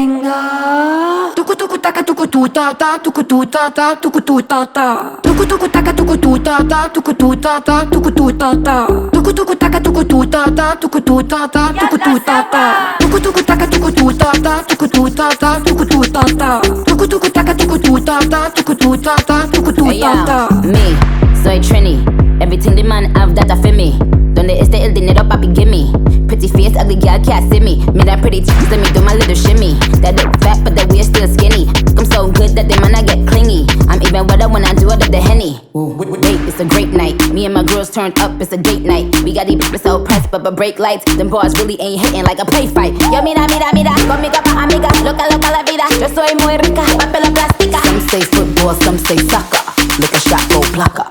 venga. Tucu tucu taca tucu tu ta ta tucu tu ta ta tucu tu ta ta. Tucu tucu taca tucu tu ta ta tucu tu ta ta tucu tu ta ta. Tucu tucu taca tucu tu ta ta tucu tu ta ta tucu tu ta ta. Tucu tucu taca tucu tu ta ta tucu tu ta ta tucu tu ta ta. Tucu tucu taca tucu tu ta ta tucu tu ta ta tucu tu ta ta. Me, soy Trini. Everything the man have that I feel me. Donde esté el dinero papi gimme. Pretty face, ugly girl can't see me. Me that pretty tits, let me do my little shimmy. That look fat but the waist still skinny. I'm so good that the man I get clingy. I'm even wetter when I do it up the Henny. Wait, it's a great night. Me and my girls turned up, it's a date night. We got these bitches so pressed but break lights. Them bars really ain't hitting like a play fight. Yo mira, mira, mira, conmigo pa' amiga. Loca, loca la vida, yo soy muy rica. Papel plástica. Some say football, some say soccer. Look a shot, go blocker.